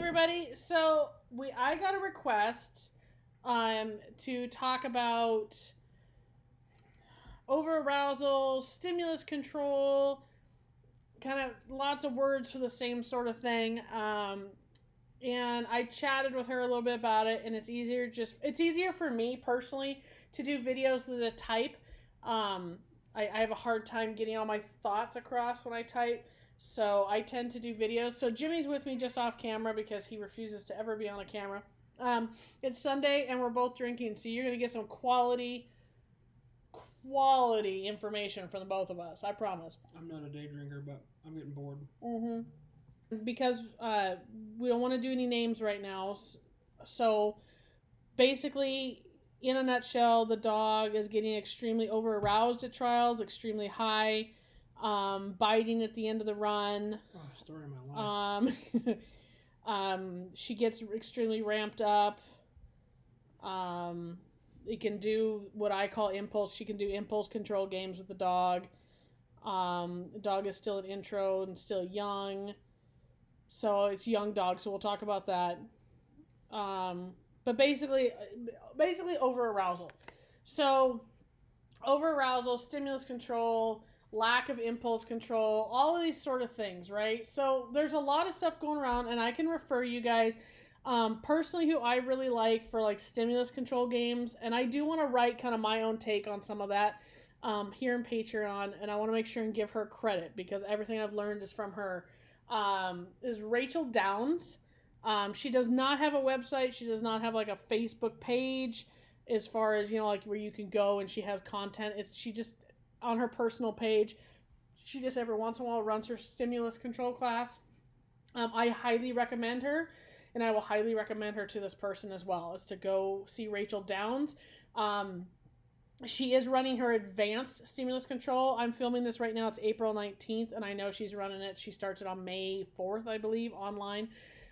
everybody. So I got a request to talk about over-arousal, stimulus control, kind of lots of words for the same sort of thing. And I chatted with her a little bit about it, and it's easier for me personally to do videos than to type. I have a hard time getting all my thoughts across when I type. So I tend to do videos. So Jimmy's with me just off camera because he refuses to ever be on a camera. It's Sunday and we're both drinking, so you're going to get some quality information from the both of us. I promise. I'm not a day drinker, but I'm getting bored. Because we don't want to do any names right now. So basically, in a nutshell, the dog is getting extremely over-aroused at trials, extremely high. Biting at the end of the run. Oh, story of my life. She gets extremely ramped up. It can do what I call impulse. She can do impulse control games with the dog. The dog is still an intro and still young. So it's young dog, so we'll talk about that. But basically over-arousal. So over-arousal, stimulus control, lack of impulse control, all of these sort of things, right? So there's a lot of stuff going around, and I can refer you guys personally who I really like for like stimulus control games, and I do want to write kind of my own take on some of that here in Patreon, and I want to make sure and give her credit because everything I've learned is from her. Is Rachel Downs. She does not have a website. She does not have like a Facebook page as far as, like where you can go and she has content. She just on her personal page, she just every once in a while runs her stimulus control class. I highly recommend her, and I will highly recommend her to this person as well, is to go see Rachel Downs. She is running her advanced stimulus control. I'm filming this right now. It's April 19th, and I know she's running it. She starts it on May 4th, I believe, online.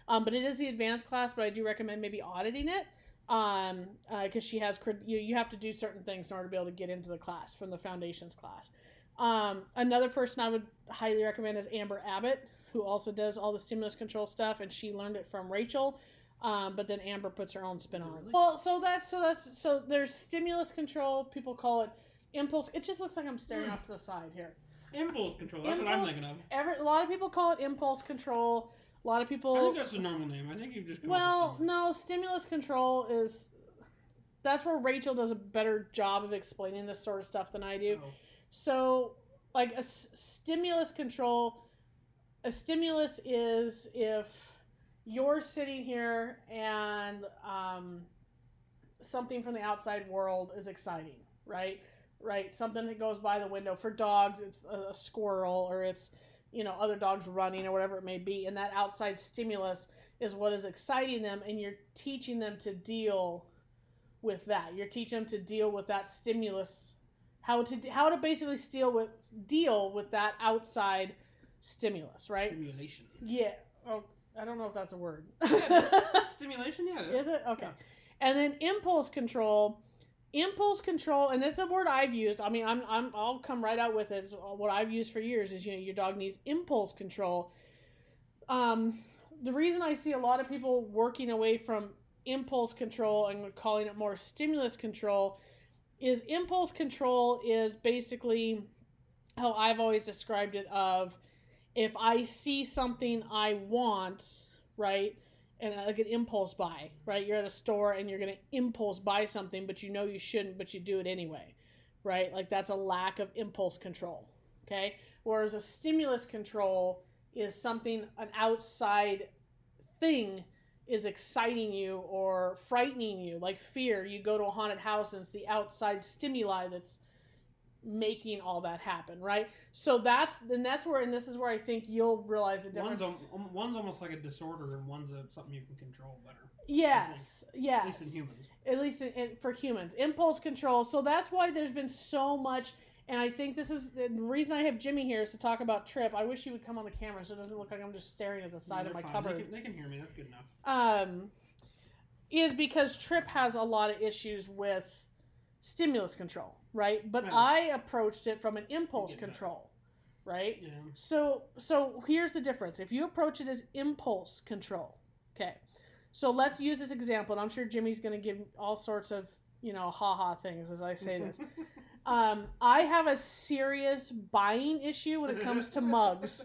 But it is the advanced class, but I do recommend maybe auditing it. Because she has, you have to do certain things in order to be able to get into the class from the foundations class. Another person I would highly recommend is Amber Abbott, who also does all the stimulus control stuff, and she learned it from Rachel. But then Amber puts her own spin on it. Really? Well, so there's stimulus control. People call it impulse. It just looks like I'm staring off to the side here. Impulse control. That's what I'm thinking of. A lot of people call it impulse control. A lot of people. I think that's a normal name. I think you've just. No, stimulus control is. That's where Rachel does a better job of explaining this sort of stuff than I do. Oh. So, like a stimulus control, a stimulus is if you're sitting here and something from the outside world is exciting, right? Right? Something that goes by the window. For dogs, it's a squirrel, or it's, other dogs running, or whatever it may be. And that outside stimulus is what is exciting them, and you're teaching them to deal with that. You're teaching them to deal with that stimulus, how to basically deal with that outside stimulus, right? Stimulation. Yeah. Oh, I don't know if that's a word. Stimulation, yeah. Is it? Okay. Yeah. And then impulse control, and this is a word I've used. I mean, I'll come right out with it. It's what I've used for years is, your dog needs impulse control. The reason I see a lot of people working away from impulse control and calling it more stimulus control is impulse control is basically how I've always described it of, if I see something I want, right, and like an impulse buy, right? You're at a store and you're going to impulse buy something, but you know you shouldn't, but you do it anyway, right? Like that's a lack of impulse control, okay? Whereas a stimulus control is something, an outside thing is exciting you or frightening you, like fear. You go to a haunted house and it's the outside stimuli that's making all that happen, right? So this is where I think you'll realize the difference. One's almost like a disorder, and one's something you can control better. Yes. At least in humans. At least for humans. Impulse control. So that's why there's been so much, and I think this is the reason I have Jimmy here is to talk about Trip. I wish he would come on the camera so it doesn't look like I'm just staring at the side of my cupboard. They can hear me. That's good enough. Is because Trip has a lot of issues with stimulus control, right? But I approached it from an impulse control, right? Yeah. So here's the difference. If you approach it as impulse control, Okay. So let's use this example, and I'm sure Jimmy's going to give all sorts of, ha-ha things as I say this. I have a serious buying issue when it comes to mugs.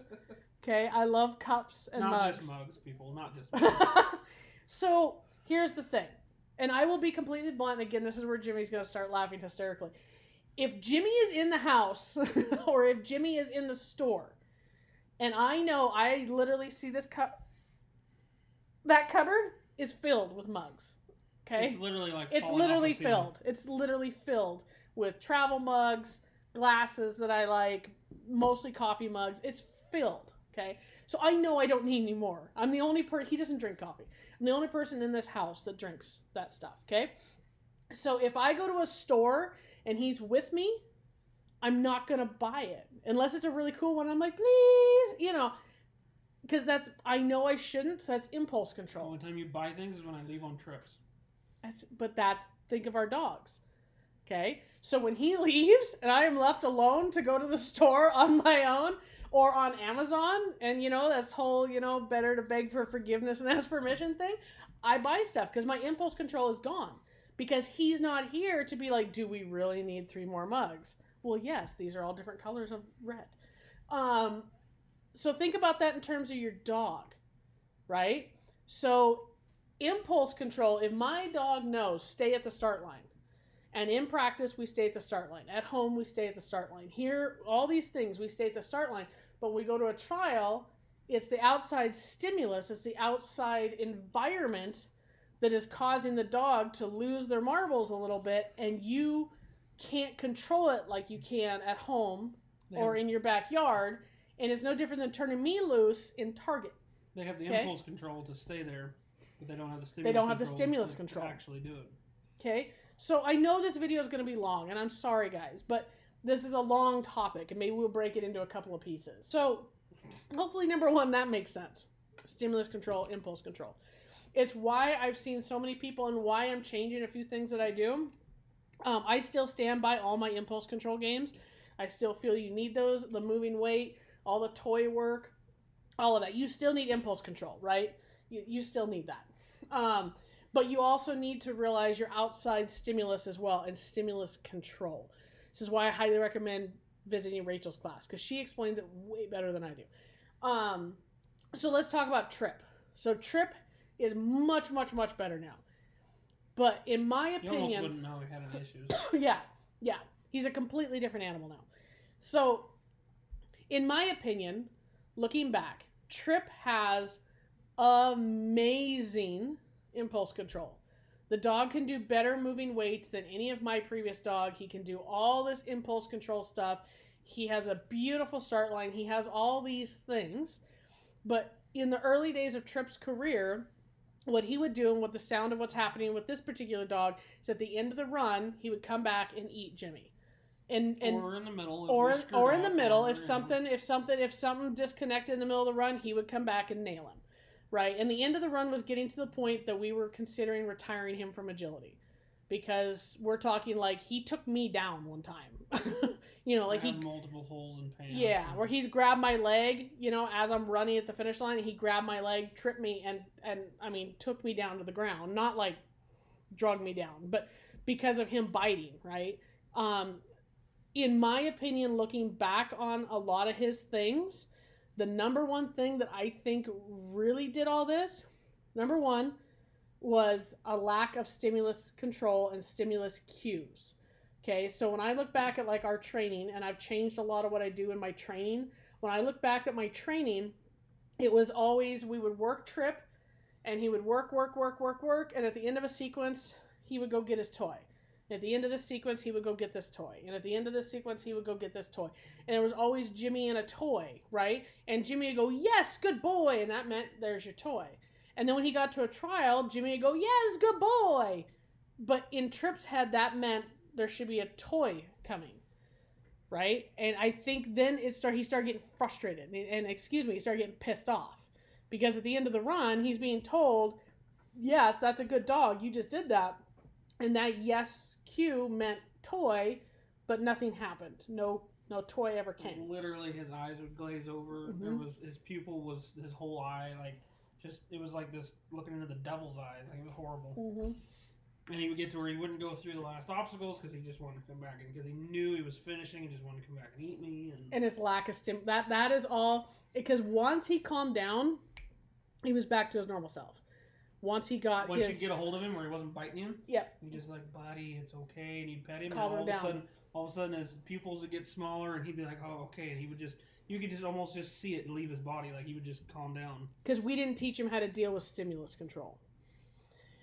Okay, I love cups and mugs. Not just mugs, people. Not just mugs. So here's the thing, and I will be completely blunt. Again, this is where Jimmy's going to start laughing hysterically. If Jimmy is in the house or if Jimmy is in the store, and I literally see this cup, that cupboard is filled with mugs. Okay? It's literally like It's literally filled. It's literally filled with travel mugs, glasses that I like, mostly coffee mugs. It's filled. Okay? So I know I don't need any more. I'm the only person, he doesn't drink coffee. I'm the only person in this house that drinks that stuff. Okay? So if I go to a store and he's with me, I'm not going to buy it. Unless it's a really cool one. I'm like, please, because I know I shouldn't, so that's impulse control. The only time you buy things is when I leave on trips. Think of our dogs. Okay? So when he leaves and I am left alone to go to the store on my own or on Amazon, and that's whole, better to beg for forgiveness and ask permission thing, I buy stuff because my impulse control is gone. Because he's not here to be like, do we really need 3 more mugs? Well, yes, these are all different colors of red. So think about that in terms of your dog, right? So impulse control, if my dog knows, stay at the start line. And in practice, we stay at the start line. At home, we stay at the start line. Here, all these things, we stay at the start line. But when we go to a trial, it's the outside stimulus, it's the outside environment that is causing the dog to lose their marbles a little bit, and you can't control it like you can at home or in your backyard, and it's no different than turning me loose in Target. They have the impulse control to stay there, but they don't have the stimulus control to actually do it. Okay, so I know this video is going to be long, and I'm sorry, guys, but this is a long topic, and maybe we'll break it into a couple of pieces. So hopefully, number one, that makes sense. Stimulus control, impulse control. It's why I've seen so many people and why I'm changing a few things that I do. I still stand by all my impulse control games. I still feel you need those, the moving weight, all the toy work, all of that. You still need impulse control, right? You still need that. But you also need to realize your outside stimulus as well and stimulus control. This is why I highly recommend visiting Rachel's class because she explains it way better than I do. So let's talk about Trip. So Trip is much, much, much better now. But in my opinion... You almost wouldn't know he had any issues. Yeah. He's a completely different animal now. So, in my opinion, looking back, Trip has amazing impulse control. The dog can do better moving weights than any of my previous dog. He can do all this impulse control stuff. He has a beautiful start line. He has all these things. But in the early days of Trip's career, what he would do and what the sound of what's happening with this particular dog is at the end of the run, he would come back and eat Jimmy. And or in the middle. Or in the middle. If something disconnected in the middle of the run, he would come back and nail him. Right? And the end of the run was getting to the point that we were considering retiring him from agility. Because we're talking like he took me down one time. Like he multiple holes in pants. Yeah, where he's grabbed my leg, as I'm running at the finish line, and he grabbed my leg, tripped me, and took me down to the ground. Not like drug me down, but because of him biting, right? In my opinion, looking back on a lot of his things, the number one thing that I think really did all this, number one, was a lack of stimulus control and stimulus cues. Okay, so when I look back at like our training, and I've changed a lot of what I do in my training, when I look back at my training, it was always we would work Trip, and he would work, and at the end of a sequence, he would go get his toy. And at the end of this sequence, he would go get this toy. And at the end of this sequence, he would go get this toy. And there was always Jimmy and a toy, right? And Jimmy would go, yes, good boy, and that meant there's your toy. And then when he got to a trial, Jimmy would go, yes, good boy. But in Trip's head, that meant there should be a toy coming, right? And I think then he started getting frustrated, and he started getting pissed off. Because at the end of the run, he's being told, yes, that's a good dog, you just did that. And that yes cue meant toy, but nothing happened. No toy ever came. Literally, his eyes would glaze over. Mm-hmm. His pupil was his whole eye, like it was like this looking into the devil's eyes. Like, it was horrible. Mm-hmm. And he would get to where he wouldn't go through the last obstacles because he just wanted to come back, and because he knew he was finishing and just wanted to come back and eat me. And his lack of that is all, because once he calmed down, he was back to his normal self. Once you get a hold of him where he wasn't biting him, yep. He'd just like, buddy, it's okay, and he'd pet him, calm and him down. All of a sudden his pupils would get smaller, and he'd be like, oh, okay, and you could just almost just see it leave his body, like he would just calm down. Because we didn't teach him how to deal with stimulus control.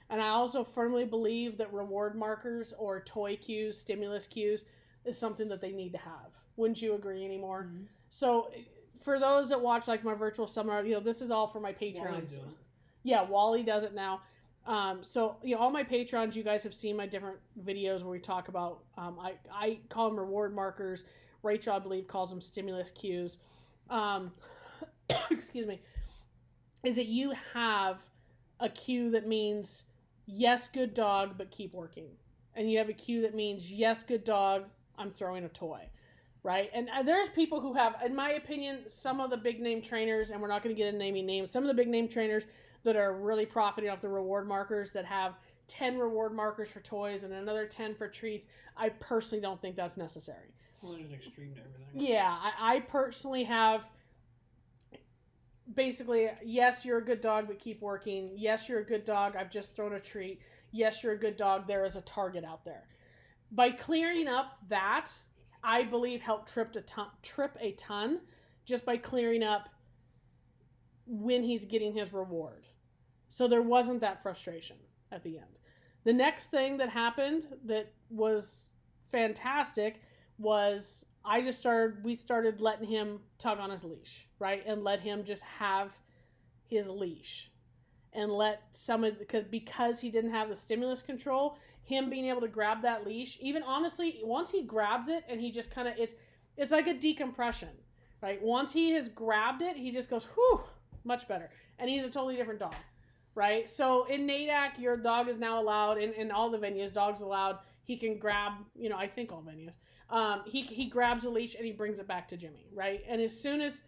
And I also firmly believe that reward markers or toy cues, stimulus cues, is something that they need to have. Wouldn't you agree anymore? Mm-hmm. So for those that watch like my virtual seminar, this is all for my Patreons. Yeah, Wally does it now. So all my Patrons, you guys have seen my different videos where we talk about, I call them reward markers. Rachel, I believe, calls them stimulus cues. Excuse me. Is that you have a cue that means, yes, good dog, but keep working. And you have a cue that means, yes, good dog, I'm throwing a toy. Right? And there's people who have, in my opinion, some of the big name trainers, and we're not going to get into naming names, some of the big name trainers that are really profiting off the reward markers that have 10 reward markers for toys and another 10 for treats. I personally don't think that's necessary. Well, there's an extreme to everything. Yeah, I personally have basically, yes, you're a good dog, but keep working. Yes, you're a good dog. I've just thrown a treat. Yes, you're a good dog. There is a target out there. By clearing up that, I believe helped trip a ton just by clearing up when he's getting his reward. So there wasn't that frustration at the end. The next thing that happened that was fantastic was we started letting him tug on his leash, right? And let him just have his leash. And let because he didn't have the stimulus control, him being able to grab that leash, even honestly, once he grabs it and he just kind of, it's like a decompression, right? Once he has grabbed it, he just goes, whew, much better. And he's a totally different dog, right? So in NADAC, your dog is now allowed, in all the venues, dogs allowed, he can grab, I think all venues, he grabs a leash and he brings it back to Jimmy, right? And as soon as,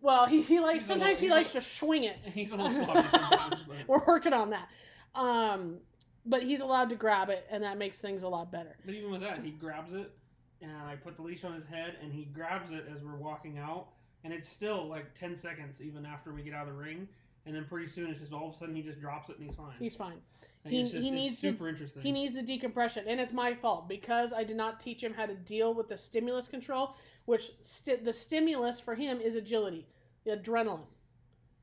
well, he likes, sometimes he likes to swing it. He's a little sloppy sometimes. But... We're working on that. But he's allowed to grab it, and that makes things a lot better. But even with that, he grabs it, and I put the leash on his head, and he grabs it as we're walking out, and it's still like 10 seconds even after we get out of the ring, and then pretty soon it's just all of a sudden he just drops it and he's fine. He's fine. It's super interesting. He needs the decompression, and it's my fault because I did not teach him how to deal with the stimulus control, which the stimulus for him is agility, the adrenaline,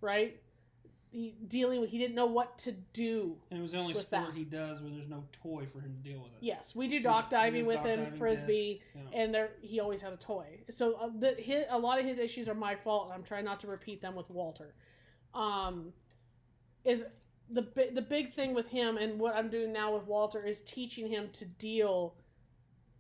right? He didn't know what to do. And it was the only sport he does where there's no toy for him to deal with it. Yes, we do dock diving with him, frisbee, and he always had a toy. So a lot of his issues are my fault, and I'm trying not to repeat them with Walter. Is the big thing with him, and what I'm doing now with Walter is teaching him to deal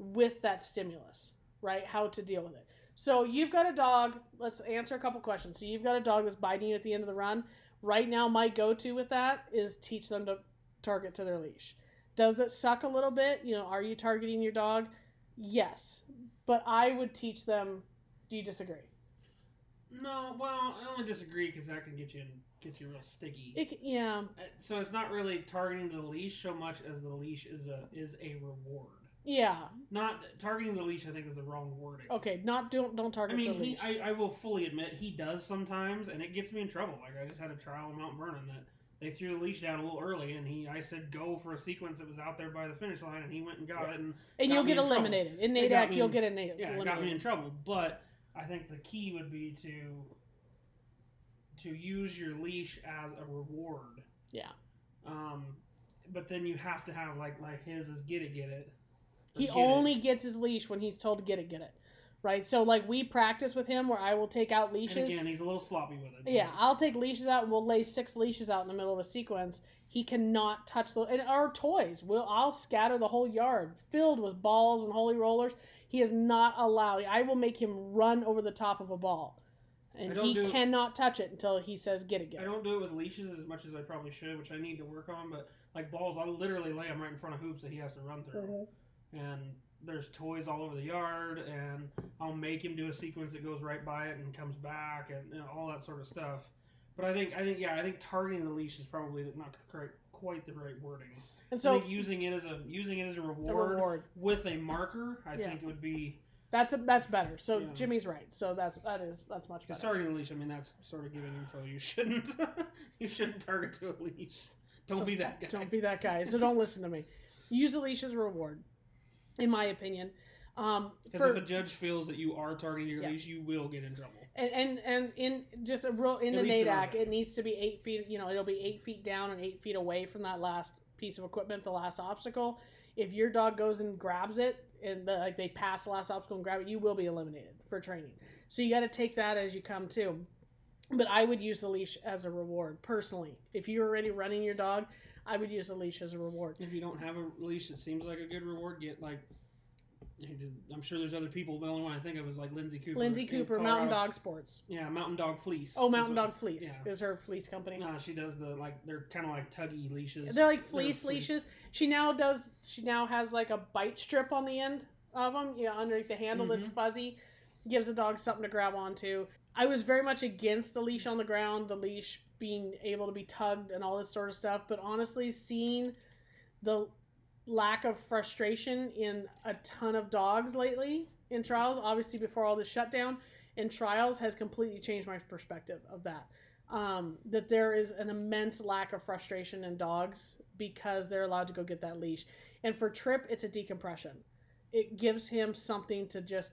with that stimulus, right? How to deal with it. So you've got a dog. Let's answer a couple questions. So you've got a dog that's biting you at the end of the run. Right now, my go-to with that is teach them to target to their leash. Does it suck a little bit? Are you targeting your dog? Yes. But I would teach them. Do you disagree? No, well, I only disagree because that can get you real sticky. Yeah. So it's not really targeting the leash so much as the leash is a reward. Yeah. Not targeting the leash, I think, is the wrong wording. Okay, don't target the leash. I will fully admit he does sometimes, and it gets me in trouble. Like, I just had a trial in Mount Vernon that they threw the leash down a little early, and I said go for a sequence that was out there by the finish line, and he went and got it. And you'll get eliminated. In NADAC, you'll get eliminated. Yeah, it got me in trouble. But I think the key would be to use your leash as a reward. Yeah. But then you have to have, like his is get it. He only gets his leash when he's told to get it. Right? So, like, we practice with him where I will take out leashes. And again, he's a little sloppy with it. Yeah, I'll take leashes out and we'll lay 6 leashes out in the middle of a sequence. He cannot touch and our toys. I'll scatter the whole yard filled with balls and holy rollers. He is not allowed. I will make him run over the top of a ball. And he cannot touch it until he says get it. I don't do it with leashes as much as I probably should, which I need to work on. But, like, balls, I'll literally lay them right in front of hoops that he has to run through. Mm-hmm. And there's toys all over the yard, and I'll make him do a sequence that goes right by it and comes back, and all that sort of stuff. But I think targeting the leash is probably not quite the right wording. And so I think using it as a reward with a marker, I think would be that's better. So Jimmy's right. So that's much better. Targeting the leash, I mean that's sort of giving info. You shouldn't target to a leash. Don't be that guy. Don't be that guy. So don't listen to me. Use a leash as a reward, in my opinion. Because if a judge feels that you are targeting your leash, you will get in trouble. And in just a real in the NADAC, it needs to be 8 feet. It'll be 8 feet down and 8 feet away from that last piece of equipment, the last obstacle. If your dog goes and grabs it and they pass the last obstacle and grab it, you will be eliminated for training. So you got to take that as you come too. But I would use the leash as a reward personally. If you're already running your dog, I would use the leash as a reward. If you don't have a leash that seems like a good reward, get I'm sure there's other people. The only one I think of is like Lindsay Cooper. Lindsay Cooper, Mountain Dog Sports. Yeah, Mountain Dog Fleece. Oh, Mountain Dog Fleece is her fleece company. No, she does they're kind of like tuggy leashes. They're like fleece leashes. She now has like a bite strip on the end of them, underneath the handle that's fuzzy. Gives the dog something to grab onto. I was very much against the leash on the ground, the leash being able to be tugged and all this sort of stuff. But honestly, seeing the lack of frustration in a ton of dogs lately in trials, obviously before all this shutdown, in trials has completely changed my perspective of that. That there is an immense lack of frustration in dogs because they're allowed to go get that leash. And for Trip, it's a decompression. It gives him something to just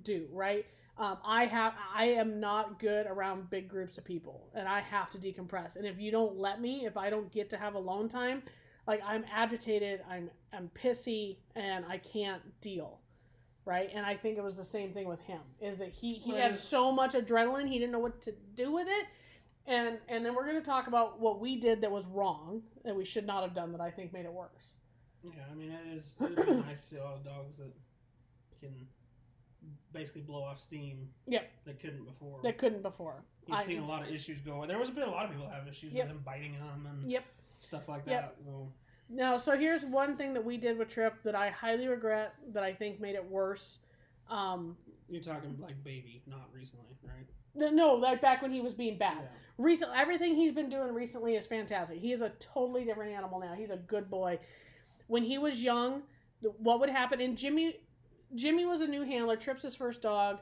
do, right? I am not good around big groups of people, and I have to decompress. And if you don't let me, if I don't get to have alone time, like I'm agitated, I'm pissy, and I can't deal, right? And I think it was the same thing with him. Is that he had so much adrenaline, he didn't know what to do with it. And then we're going to talk about what we did that was wrong, that we should not have done, that I think made it worse. Yeah, I mean it is nice to see a lot of dogs that can basically blow off steam. Yep. That couldn't before. You've seen a lot of issues go. There was a lot of people have issues with them biting them and stuff like that. So. Now, so here's one thing that we did with Trip that I highly regret, that I think made it worse. You're talking like baby, not recently, right? No, like back when he was being bad. Yeah. Recently, everything he's been doing recently is fantastic. He is a totally different animal now. He's a good boy. When he was young, what would happen? And Jimmy was a new handler. Trip's his first dog,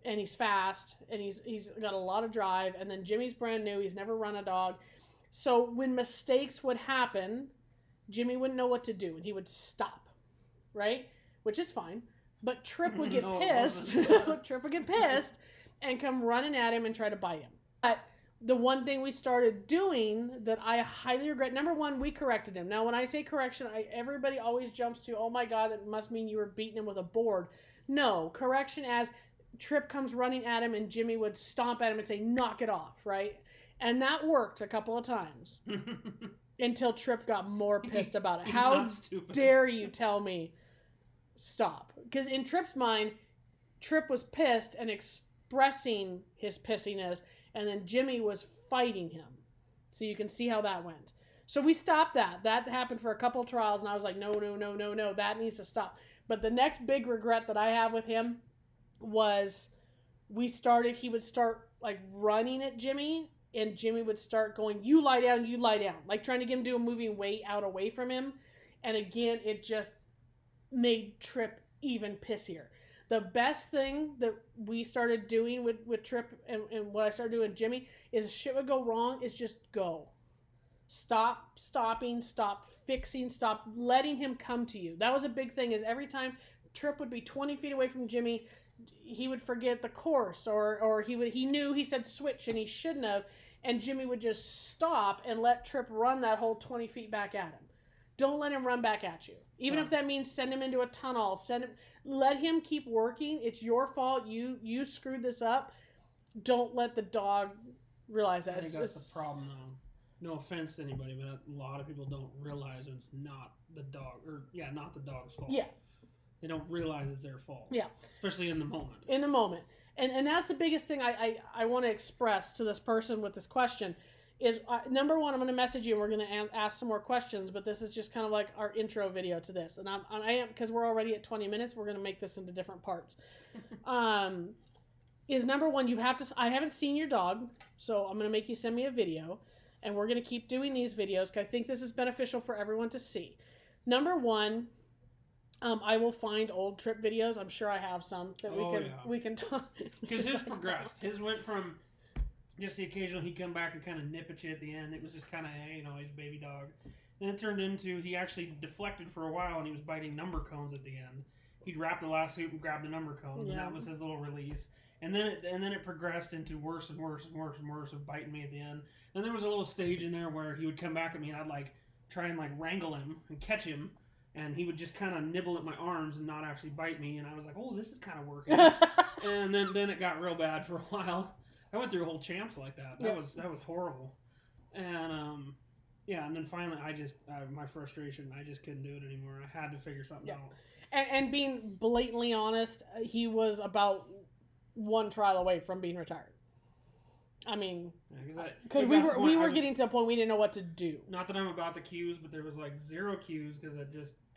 and he's fast, and he's got a lot of drive. And then Jimmy's brand new. He's never run a dog. So when mistakes would happen, Jimmy wouldn't know what to do, and he would stop, right? Which is fine. But Trip would get pissed. Trip would get pissed and come running at him and try to bite him. But the one thing we started doing that I highly regret, number one, we corrected him. Now, when I say correction, everybody always jumps to, oh my God, that must mean you were beating him with a board. No, correction as Trip comes running at him and Jimmy would stomp at him and say, knock it off, right? And that worked a couple of times until Trip got more pissed about it. How dare you tell me stop? Because in Trip's mind, Trip was pissed and expressing his pissiness, and then Jimmy was fighting him. So you can see how that went. So we stopped that. That happened for a couple of trials, and I was like, no, that needs to stop. But the next big regret that I have with him was he would start like running at Jimmy, and Jimmy would start going, you lie down, like trying to get him to do a moving weight out away from him. And again, it just made Trip even pissier. The best thing that we started doing with Trip and what I started doing with Jimmy is shit would go wrong, is just go. Stop stopping, stop fixing, stop letting him come to you. That was a big thing, is every time Trip would be 20 feet away from Jimmy, he would forget the course, or he said switch and he shouldn't have, and Jimmy would just stop and let Trip run that whole 20 feet back at him. Don't let him run back at you. Even if that means send him into a tunnel, let him keep working. It's your fault. You screwed this up. Don't let the dog realize that. I think that's the problem, though. No offense to anybody, but a lot of people don't realize it's not the dog, not the dog's fault. Yeah. They don't realize it's their fault. Yeah. Especially in the moment. In the moment. And that's the biggest thing I want to express to this person with this question is, number one, I'm going to message you and we're going to ask some more questions, but this is just kind of like our intro video to this. And I am, because we're already at 20 minutes, we're going to make this into different parts. is number one, you have to. I haven't seen your dog, so I'm going to make you send me a video, and we're going to keep doing these videos because I think this is beneficial for everyone to see. Number one, I will find old Trip videos. I'm sure I have some that we can talk. Because his progressed. His went from just the occasional he'd come back and kind of nip at you at the end. It was just kind of, hey, he's a baby dog. Then it turned into he actually deflected for a while and he was biting number cones at the end. He'd wrap the last hoop and grab the number cones, and that was his little release. And then it progressed into worse and worse and worse and worse of biting me at the end. Then there was a little stage in there where he would come back at me and I'd try and wrangle him and catch him, and he would just kind of nibble at my arms and not actually bite me. And I was like, oh, this is kind of working. And then it got real bad for a while. I went through a whole champs like that. That was horrible. And and then finally my frustration, I just couldn't do it anymore. I had to figure something out. And being blatantly honest, he was about one trial away from being retired. I mean, because we were getting to a point we didn't know what to do. Not that I'm about the cues, but there was zero cues because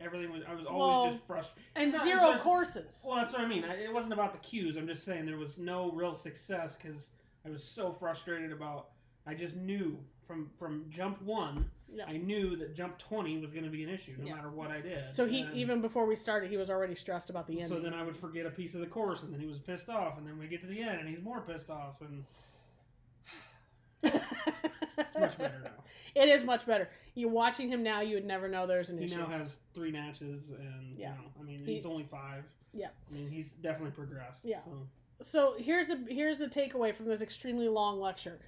everything was. I was always just frustrated. And zero courses. Well, that's what I mean. It wasn't about the cues. I'm just saying there was no real success because I was so frustrated about. I just knew from jump 1, I knew that jump 20 was going to be an issue no matter what I did. So even before we started, he was already stressed about the end. So then I would forget a piece of the course, and then he was pissed off, and then we get to the end, and he's more pissed off, and it's much better now. It is much better. You watching him now, you would never know there's an issue. He now has 3 natches, and he's only 5. Yeah, I mean he's definitely progressed. Yeah. So here's the takeaway from this extremely long lecture.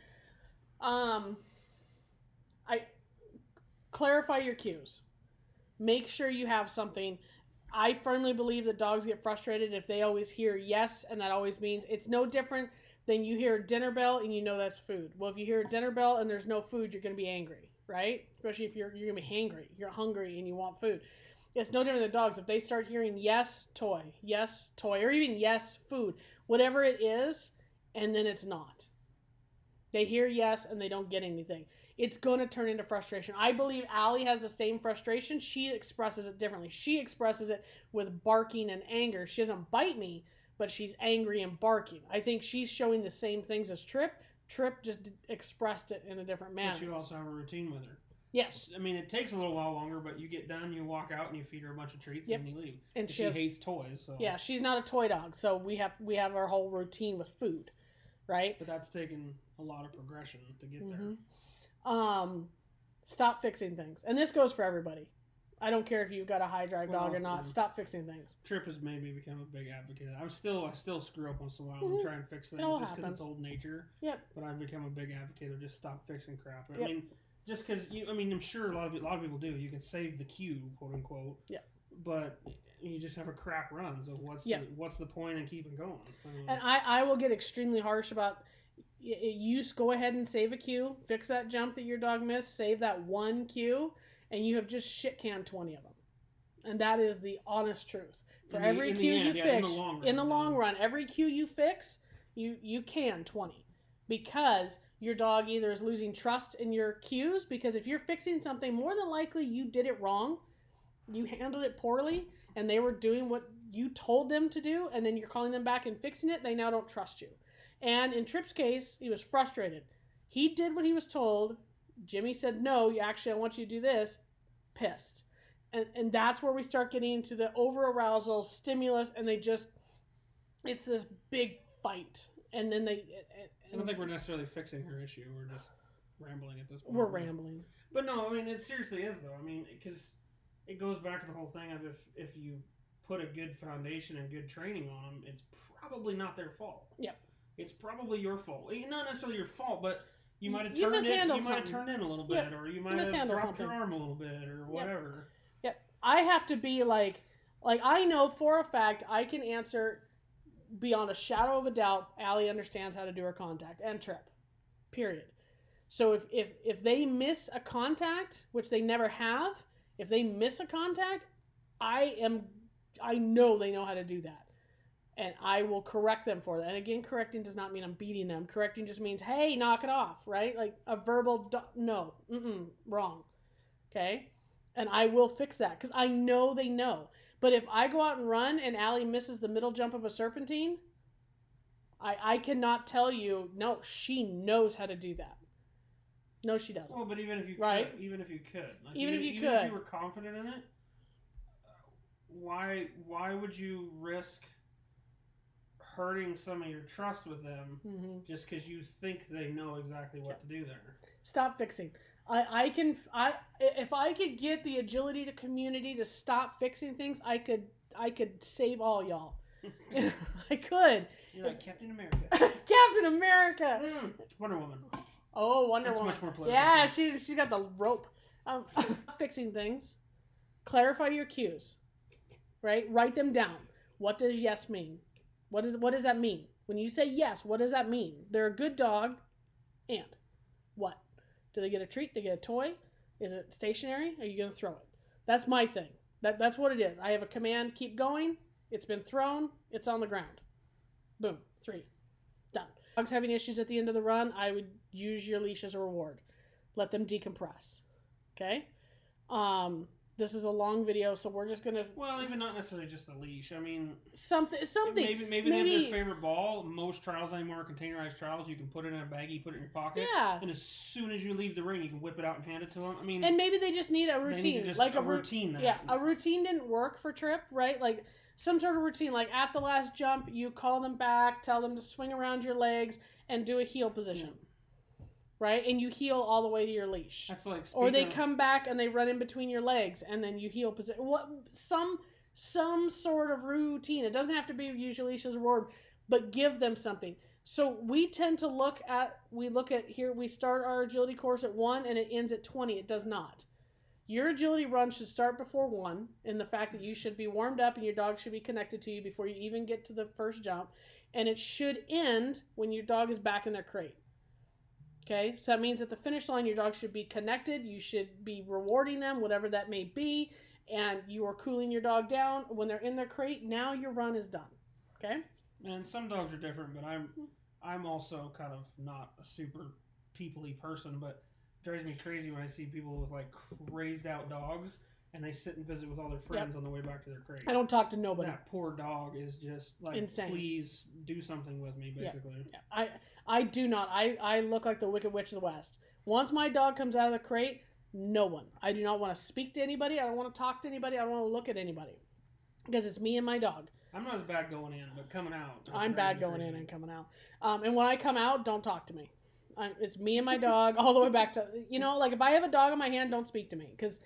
I clarify your cues. Make sure you have something. I firmly believe that dogs get frustrated if they always hear yes, and that always means it's no different than you hear a dinner bell and you know that's food. Well, if you hear a dinner bell and there's no food, you're going to be angry, right? Especially if you're going to be hangry. You're hungry and you want food. It's no different than dogs. If they start hearing yes, toy, or even yes, food, whatever it is, and then it's not. They hear yes and they don't get anything. It's going to turn into frustration. I believe Allie has the same frustration. She expresses it differently. She expresses it with barking and anger. She doesn't bite me, but she's angry and barking. I think she's showing the same things as Trip. Trip just expressed it in a different manner. But you also have a routine with her. Yes. I mean, it takes a little while longer, but you get done, you walk out, and you feed her a bunch of treats, and you leave. And she hates toys. So. Yeah, she's not a toy dog, so we have our whole routine with food, right? But that's taken a lot of progression to get there. Stop fixing things. And this goes for everybody. I don't care if you've got a high drive dog or not. Stop fixing things. Trip has made me become a big advocate. I still screw up once in a while and try and fix things just because it's old nature. Yep. But I've become a big advocate of just stop fixing crap. I mean, just because I'm sure a lot of people do. You can save the queue, quote unquote. Yeah. But you just have a crap run. So what's the point in keeping going? And I will get extremely harsh about. You go ahead and save a cue, fix that jump that your dog missed, save that one cue, and you have just shit canned 20 of them. And that is the honest truth. For every cue you fix, in the long run, every cue you fix, you can 20. Because your dog either is losing trust in your cues, because if you're fixing something, more than likely you did it wrong, you handled it poorly, and they were doing what you told them to do, and then you're calling them back and fixing it, they now don't trust you. And in Trip's case, he was frustrated. He did what he was told. Jimmy said, no, I want you to do this. Pissed. And that's where we start getting into the over-arousal stimulus, and it's this big fight. And then I don't think we're necessarily fixing her issue. We're just rambling at this point. We're rambling. But no, I mean, it seriously is, though. I mean, because it goes back to the whole thing of if you put a good foundation and good training on them, it's probably not their fault. Yep. It's probably your fault. Not necessarily your fault, but you might have turned in a little bit, or you might have dropped your arm a little bit, or whatever. Yep. I have to be like I know for a fact I can answer beyond a shadow of a doubt. Allie understands how to do her contact and Trip. Period. So if they miss a contact, which they never have, if they miss a contact, I know they know how to do that. And I will correct them for that. And again, correcting does not mean I'm beating them. Correcting just means, hey, knock it off, right? Like a verbal, no, wrong. Okay? And I will fix that because I know they know. But if I go out and run and Allie misses the middle jump of a serpentine, I cannot tell you, no, she knows how to do that. No, she doesn't. Well, but even if you Right? could, even if you could, like, Even if you if could. you were confident in it, why would you risk hurting some of your trust with them just because you think they know exactly what to do there? Stop fixing. If I could get the agility to community to stop fixing things, I could save all y'all. I could. You're like Captain America. Captain America. Wonder Woman. Oh, Wonder Woman. Much more political. Yeah, she's got the rope. Fixing things. Clarify your cues. Right? Write them down. What does yes mean? What does that mean? When you say yes, what does that mean? They're a good dog, and what? Do they get a treat? Do they get a toy? Is it stationary? Are you going to throw it? That's my thing. That's what it is. I have a command, keep going. It's been thrown. It's on the ground. Boom. 3. Done. Dogs having issues at the end of the run, I would use your leash as a reward. Let them decompress. Okay? This is a long video, so we're just gonna. Well, even not necessarily just the leash. I mean, something. Maybe they have their favorite ball. Most trials anymore are containerized trials. You can put it in a baggie, put it in your pocket. Yeah. And as soon as you leave the ring, you can whip it out and hand it to them. I mean. And maybe they just need a routine, like a routine. Yeah, a routine didn't work for Trip, right? Like some sort of routine. Like at the last jump, you call them back, tell them to swing around your legs and do a heel position. Yeah. Right? And you heel all the way to your leash. That's like or they come back and they run in between your legs and then you heel position. Some sort of routine. It doesn't have to be use your leash as a reward, but give them something. So we tend to look at here, we start our agility course at 1 and it ends at 20. It does not. Your agility run should start before 1 in the fact that you should be warmed up and your dog should be connected to you before you even get to the first jump. And it should end when your dog is back in their crate. Okay, so that means at the finish line, your dog should be connected. You should be rewarding them, whatever that may be, and you are cooling your dog down. When they're in their crate, now your run is done. Okay? And some dogs are different, but I'm also kind of not a super people-y person, but it drives me crazy when I see people with like crazed out dogs and they sit and visit with all their friends on the way back to their crate. I don't talk to nobody. That poor dog is just like, insane. Please do something with me, basically. Yeah. I do not. I look like the Wicked Witch of the West. Once my dog comes out of the crate, no one. I do not want to speak to anybody. I don't want to talk to anybody. I don't want to look at anybody. Because it's me and my dog. I'm not as bad going in, but coming out. I'm bad going in and coming out. And when I come out, don't talk to me. It's me and my dog all the way back to, like if I have a dog in my hand, don't speak to me. Because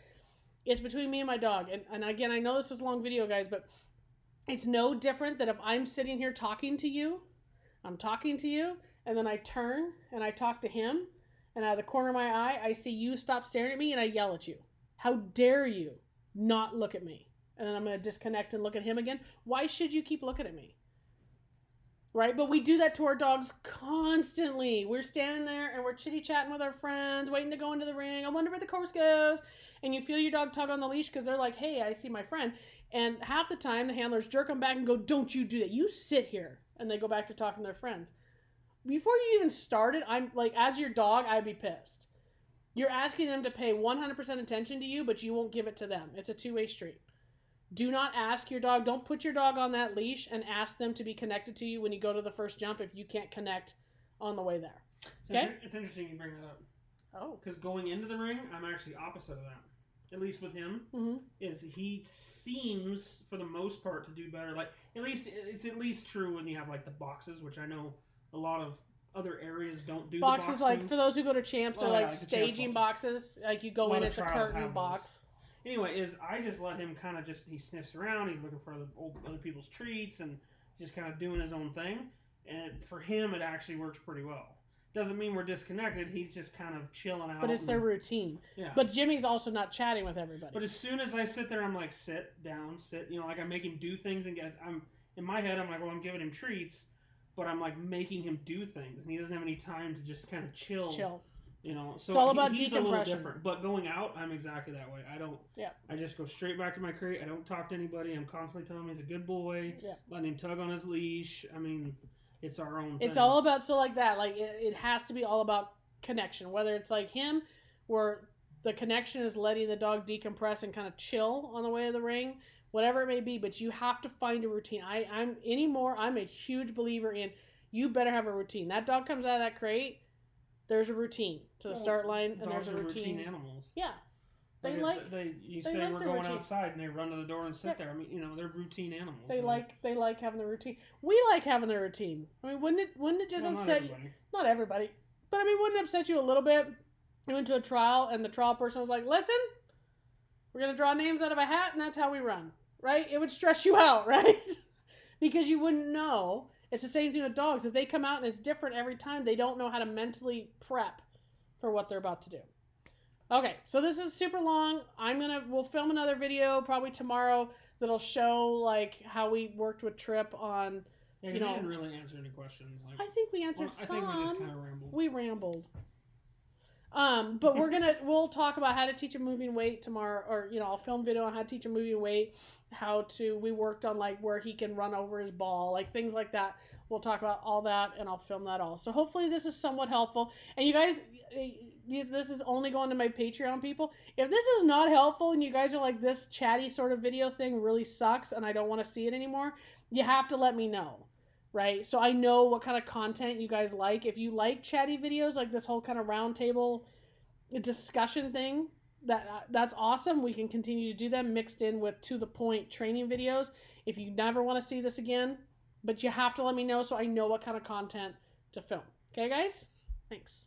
it's between me and my dog. And again, I know this is a long video, guys, but it's no different than if I'm sitting here talking to you. I'm talking to you. And then I turn and I talk to him. And out of the corner of my eye, I see you stop staring at me and I yell at you. How dare you not look at me? And then I'm going to disconnect and look at him again. Why should you keep looking at me? Right? But we do that to our dogs constantly. We're standing there and we're chitty-chatting with our friends, waiting to go into the ring. I wonder where the course goes. And you feel your dog tug on the leash because they're like, hey, I see my friend. And half the time, the handlers jerk them back and go, don't you do that. You sit here. And they go back to talking to their friends. Before you even started, I'm like, as your dog, I'd be pissed. You're asking them to pay 100% attention to you, but you won't give it to them. It's a two-way street. Do not ask your dog, don't put your dog on that leash and ask them to be connected to you when you go to the first jump if you can't connect on the way there. Okay? It's interesting you bring that up. Oh. Because going into the ring, I'm actually opposite of that. At least with him, is he seems, for the most part, to do better. Like, it's at least true when you have, like, the boxes, which I know a lot of other areas don't do. Boxes, like, for those who go to champs, are like staging boxes. Like, you go in, it's a curtain box. Anyway, I just let him kind of he sniffs around, he's looking for other people's treats, and just kind of doing his own thing. And for him, it actually works pretty well. Doesn't mean we're disconnected, he's just kind of chilling out. But it's their routine. Yeah. But Jimmy's also not chatting with everybody. But as soon as I sit there, I'm like, sit down, sit. Like I make him do things, and in my head, I'm like, well, I'm giving him treats, but I'm like making him do things, and he doesn't have any time to just kind of chill. So it's all about he's decompression. A little different. But going out, I'm exactly that way. I don't. Yeah. I just go straight back to my crate. I don't talk to anybody. I'm constantly telling him he's a good boy. Yeah. Letting him tug on his leash. I mean, it's our own. It's thing. all about like that. Like it has to be all about connection. Whether it's like him, where the connection is letting the dog decompress and kind of chill on the way to the ring, whatever it may be. But you have to find a routine. I'm a huge believer in. You better have a routine. That dog comes out of that crate, there's a routine to the start line, and there's a routine. Animals. Yeah. You they say like we're their going routine. outside and they run to the door and sit there. I mean, they're routine animals. They like having the routine. We like having the routine. I mean, wouldn't it just upset you? Not everybody. But I mean, wouldn't it upset you a little bit? You went to a trial and the trial person was like, listen, we're going to draw names out of a hat and that's how we run, right? It would stress you out, right? Because you wouldn't know. It's the same thing with dogs. If they come out and it's different every time, they don't know how to mentally prep for what they're about to do. Okay, so this is super long. We'll film another video probably tomorrow that'll show like how we worked with Trip on, Yeah, you didn't really answer any questions. I think we answered some. I think we just kind of rambled. We rambled. But we'll talk about how to teach a moving weight tomorrow, or I'll film video on how to teach a moving weight, we worked on like where he can run over his ball, like things like that. We'll talk about all that and I'll film that all. So hopefully this is somewhat helpful. And you guys, this is only going to my Patreon people. If this is not helpful and you guys are like, this chatty sort of video thing really sucks and I don't want to see it anymore, you have to let me know. Right? So I know what kind of content you guys like. If you like chatty videos, like this whole kind of roundtable discussion thing, that's awesome. We can continue to do them mixed in with to the point training videos. If you never want to see this again, but you have to let me know so I know what kind of content to film. Okay, guys? Thanks.